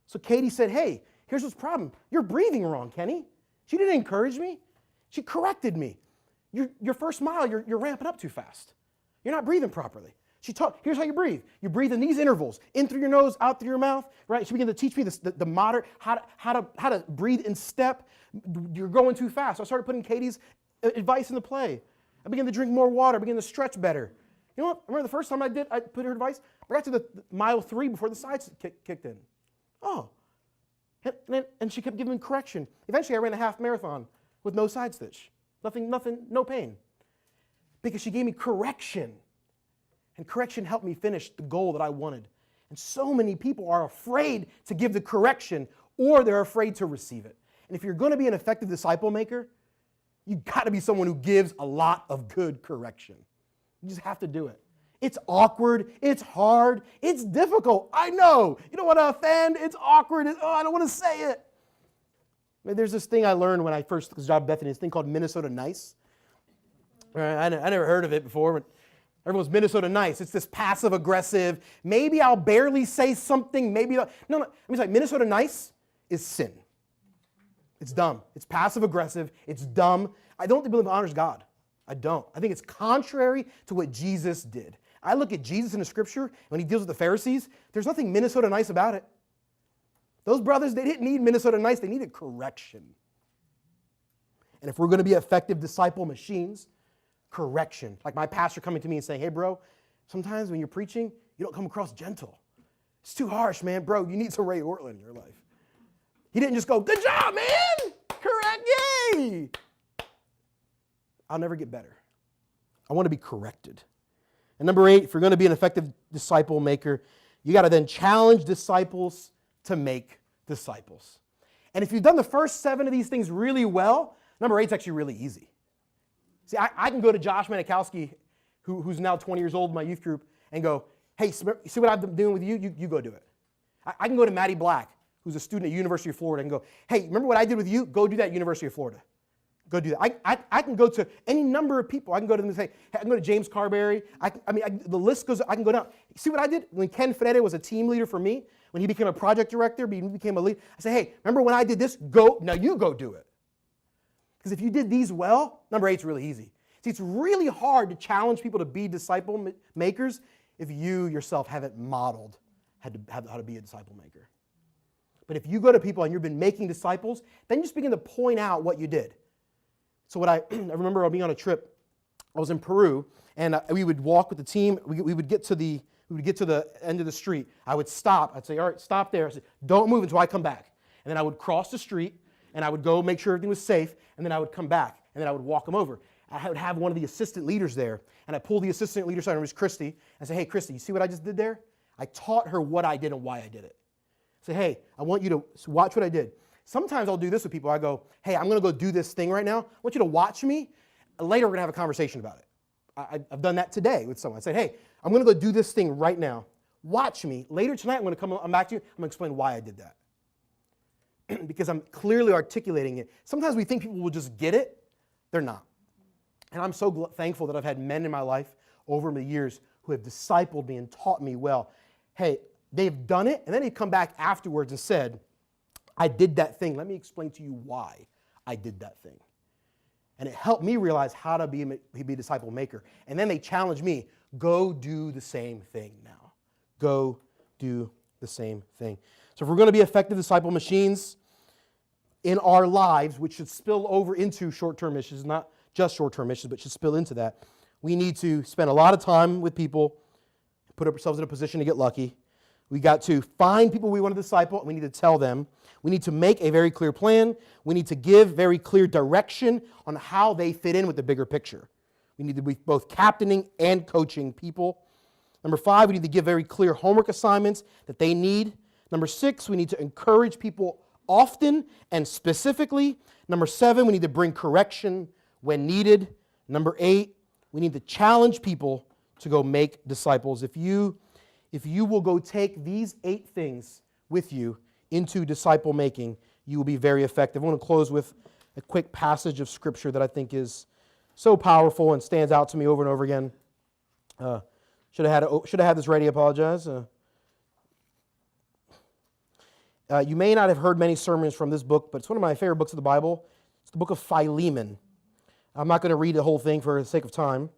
So Katie said, hey, here's what's the problem. You're breathing wrong, Kenny. She didn't encourage me. She corrected me. Your first mile, you're ramping up too fast. You're not breathing properly. She taught, here's how you breathe. You breathe in these intervals, in through your nose, out through your mouth, right? She began to teach me the moderate, how to breathe in step. You're going too fast. So I started putting Katie's advice into play. I began to drink more water, I began to stretch better. You know what? I remember the first time I put her advice, I got to the mile 3 before the sides kicked in. Oh. And she kept giving me correction. Eventually I ran a half marathon with no side stitch. Nothing, no pain. Because she gave me correction. And correction helped me finish the goal that I wanted. And so many people are afraid to give the correction, or they're afraid to receive it. And if you're going to be an effective disciple maker, you've got to be someone who gives a lot of good correction. You just have to do it. It's awkward, it's hard, it's difficult. I know. You don't want to offend, it's awkward, I don't want to say it. There's this thing I learned when I first took this job at Bethany, this thing called Minnesota Nice. I never heard of it before, but everyone's Minnesota Nice. It's this passive aggressive, maybe I'll barely say something, maybe I'll, no. I mean, it's like Minnesota Nice is sin. It's dumb. It's passive aggressive. It's dumb. I don't believe it honors God. I don't. I think it's contrary to what Jesus did. I look at Jesus in the scripture, when he deals with the Pharisees, there's nothing Minnesota Nice about it. Those brothers, they didn't need Minnesota Nice, they needed correction. And if we're going to be effective disciple machines, correction. Like my pastor coming to me and saying, hey bro, sometimes when you're preaching, you don't come across gentle. It's too harsh, man. Bro, you need some Ray Ortlund in your life. He didn't just go, good job, man! Correct, yay! I'll never get better. I want to be corrected. And number 8, if you're going to be an effective disciple maker, you got to then challenge disciples to make disciples. And if you've done the first 7 of these things really well, number 8 is actually really easy. See, I can go to Josh Manikowski, who's now 20 years old in my youth group, and go, hey, see what I've been doing with you? You go do it. I can go to Maddie Black, who's a student at University of Florida, and go, hey, remember what I did with you? Go do that at University of Florida. Go do that. I can go to any number of people. I can go to them and say, hey, I can go to James Carberry. The list goes, I can go down. See what I did? When Ken Frede was a team leader for me, when he became a project director, he became a lead, I said, hey, remember when I did this? Go, now you go do it. Because if you did these well, number 8 is really easy. See, it's really hard to challenge people to be disciple makers if you yourself haven't modeled how to be a disciple maker. But if you go to people and you've been making disciples, then you just begin to point out what you did. So what I remember being on a trip, I was in Peru, and we would walk with the team. We would get to the end of the street. I would stop. I'd say, all right, stop there. I said, don't move until I come back. And then I would cross the street, and I would go make sure everything was safe, and then I would come back, and then I would walk them over. I would have one of the assistant leaders there, and I pulled the assistant leader aside, her name was Christy, and I said, hey, Christy, you see what I just did there? I taught her what I did and why I did it. I said, hey, I want you to watch what I did. Sometimes I'll do this with people. I go, hey, I'm going to go do this thing right now. I want you to watch me. Later, we're going to have a conversation about it. I've done that today with someone. I said, hey, I'm going to go do this thing right now. Watch me. Later tonight, I'm back to you. I'm going to explain why I did that. Because I'm clearly articulating it. Sometimes we think people will just get it. They're not. And I'm so thankful that I've had men in my life over the years who have discipled me and taught me well. Hey, they've done it, and then they've come back afterwards and said, I did that thing. Let me explain to you why I did that thing. And it helped me realize how to be a disciple maker. And then they challenged me, go do the same thing now. Go do the same thing. So if we're going to be effective disciple machines in our lives, which should spill over into short-term missions, not just short-term missions, but should spill into that, we need to spend a lot of time with people, put ourselves in a position to get lucky. We got to find people we want to disciple, and we need to tell them. We need to make a very clear plan. We need to give very clear direction on how they fit in with the bigger picture. We need to be both captaining and coaching people. Number 5, we need to give very clear homework assignments that they need. Number 6, we need to encourage people often and specifically. Number 7, we need to bring correction when needed. Number 8, we need to challenge people to go make disciples. If you will go take these 8 things with you into disciple making, you will be very effective. I want to close with a quick passage of Scripture that I think is So powerful and stands out to me over and over again. Should have had this ready. Apologize. You may not have heard many sermons from this book, but it's one of my favorite books of the Bible. It's the book of Philemon. I'm not going to read the whole thing for the sake of time.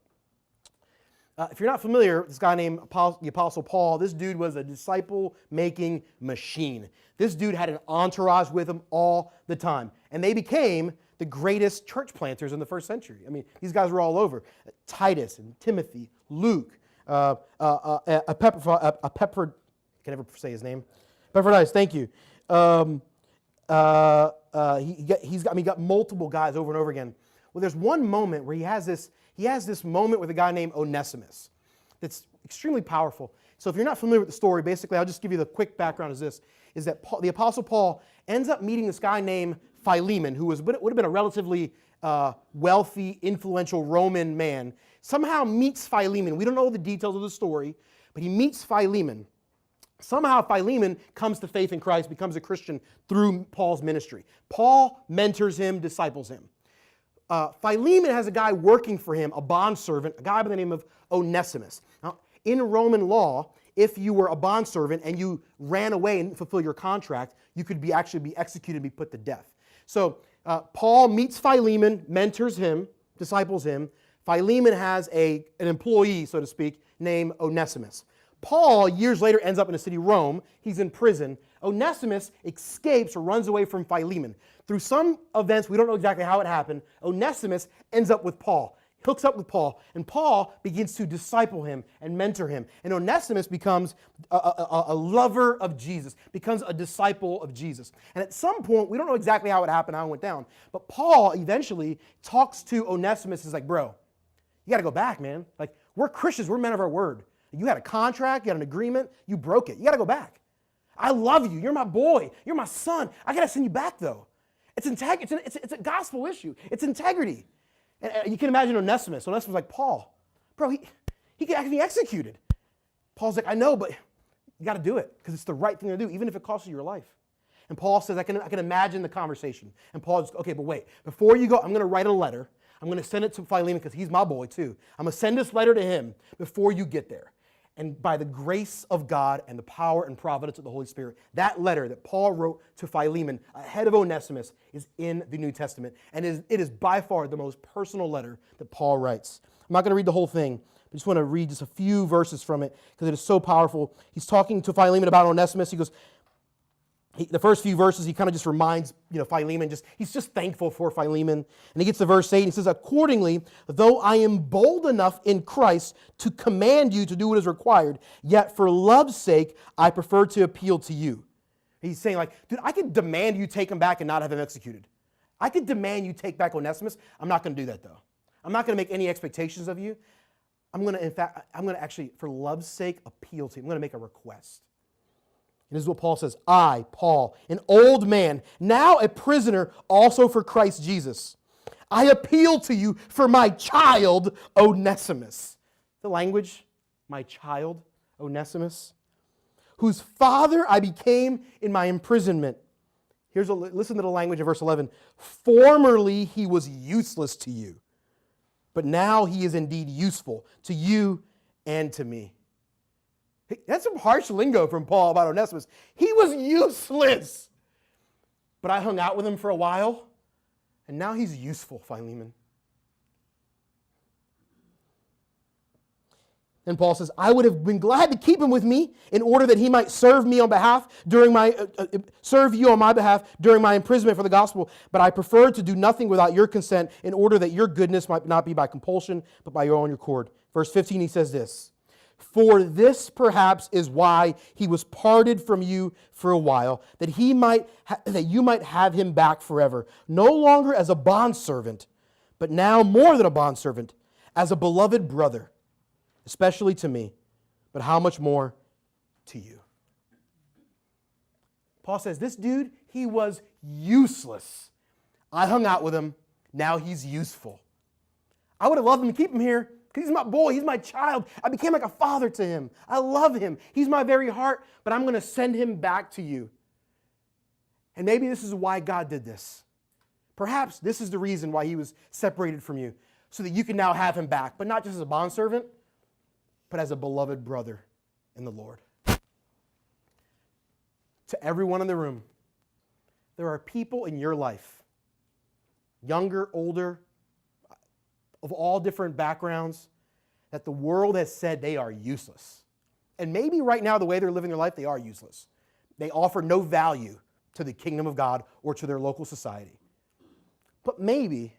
If you're not familiar, this guy named the Apostle Paul, this dude was a disciple-making machine. This dude had an entourage with him all the time. And they became the greatest church planters in the first century. I mean, these guys were all over. Titus and Timothy, Luke, Epaphroditus, I can never say his name. Epaphroditus, thank you. He got multiple guys over and over again. Well, there's one moment where he has this moment with a guy named Onesimus that's extremely powerful. So if you're not familiar with the story, basically, I'll just give you the quick background is that the Apostle Paul ends up meeting this guy named Philemon, who would have been a relatively wealthy, influential Roman man. Somehow meets Philemon. We don't know the details of the story, but he meets Philemon. Somehow Philemon comes to faith in Christ, becomes a Christian through Paul's ministry. Paul mentors him, disciples him. Philemon has a guy working for him, a bondservant, a guy by the name of Onesimus. Now, in Roman law, if you were a bondservant and you ran away and didn't fulfill your contract, you could actually be executed and be put to death. So Paul meets Philemon, mentors him, disciples him. Philemon has an employee, so to speak, named Onesimus. Paul, years later, ends up in the city of Rome. He's in prison. Onesimus escapes or runs away from Philemon. Through some events, we don't know exactly how it happened, Onesimus ends up with Paul, hooks up with Paul, and Paul begins to disciple him and mentor him. And Onesimus becomes a lover of Jesus, becomes a disciple of Jesus. And at some point, we don't know exactly how it happened, how it went down, but Paul eventually talks to Onesimus and is like, bro, you got to go back, man. Like, we're Christians, we're men of our word. You had a contract, you had an agreement, you broke it. You got to go back. I love you. You're my boy. You're my son. I got to send you back, though. It's a gospel issue. It's integrity. And you can imagine Onesimus. Onesimus was like, Paul, bro, he can be executed. Paul's like, I know, but you got to do it because it's the right thing to do, even if it costs you your life. And Paul says, I can imagine the conversation. And Paul just, okay, but wait, before you go, I'm going to write a letter. I'm going to send it to Philemon because he's my boy too. I'm going to send this letter to him before you get there. And by the grace of God and the power and providence of the Holy Spirit, that letter that Paul wrote to Philemon ahead of Onesimus is in the New Testament. And it is by far the most personal letter that Paul writes. I'm not going to read the whole thing. I just want to read just a few verses from it because it is so powerful. He's talking to Philemon about Onesimus. He goes, the first few verses, he kind of just reminds, Philemon, he's just thankful for Philemon. And he gets to verse 8, and he says, accordingly, though I am bold enough in Christ to command you to do what is required, yet for love's sake, I prefer to appeal to you. He's saying dude, I could demand you take him back and not have him executed. I could demand you take back Onesimus. I'm not going to do that, though. I'm not going to make any expectations of you. I'm going to actually, for love's sake, appeal to you. I'm going to make a request. And this is what Paul says, I, Paul, an old man, now a prisoner also for Christ Jesus. I appeal to you for my child, Onesimus. The language, my child, Onesimus, whose father I became in my imprisonment. Listen to the language of verse 11. Formerly he was useless to you, but now he is indeed useful to you and to me. That's some harsh lingo from Paul about Onesimus. He was useless. But I hung out with him for a while, and now he's useful, Philemon. And Paul says, I would have been glad to keep him with me in order that he might serve you on my behalf during my imprisonment for the gospel. But I preferred to do nothing without your consent in order that your goodness might not be by compulsion, but by your own accord. Verse 15, he says this. For this perhaps is why he was parted from you for a while, that you might have him back forever, no longer as a bondservant, but now more than a bondservant, as a beloved brother, especially to me, but how much more to you. Paul says, this dude, he was useless. I hung out with him, now he's useful. I would have loved him to keep him here. He's my boy. He's my child. I became like a father to him. I love him. He's my very heart, but I'm going to send him back to you. And maybe this is why God did this. Perhaps this is the reason why he was separated from you. so that you can now have him back, but not just as a bondservant, but as a beloved brother in the Lord. To everyone in the room, there are people in your life, younger, older, of all different backgrounds, that the world has said they are useless. And maybe right now, the way they're living their life, they are useless. They offer no value to the kingdom of God or to their local society. But maybe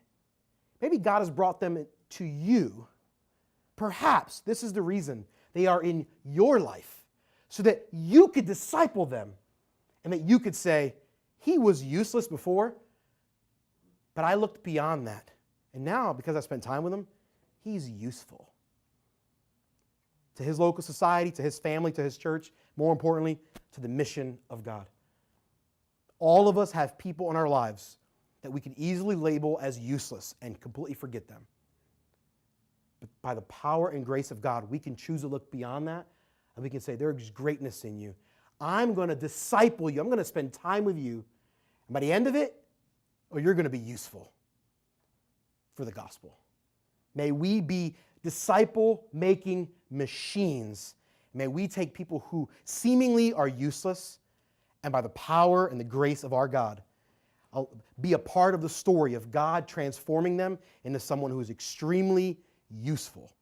God has brought them to you. Perhaps this is the reason they are in your life, so that you could disciple them and that you could say, he was useless before, but I looked beyond that. And now, because I spent time with him, he's useful to his local society, to his family, to his church, more importantly, to the mission of God. All of us have people in our lives that we can easily label as useless and completely forget them. But by the power and grace of God, we can choose to look beyond that, and we can say, there's greatness in you. I'm going to disciple you. I'm going to spend time with you. And by the end of it, you're going to be useful for the gospel. May we be disciple-making machines. May we take people who seemingly are useless, and by the power and the grace of our God, be a part of the story of God transforming them into someone who is extremely useful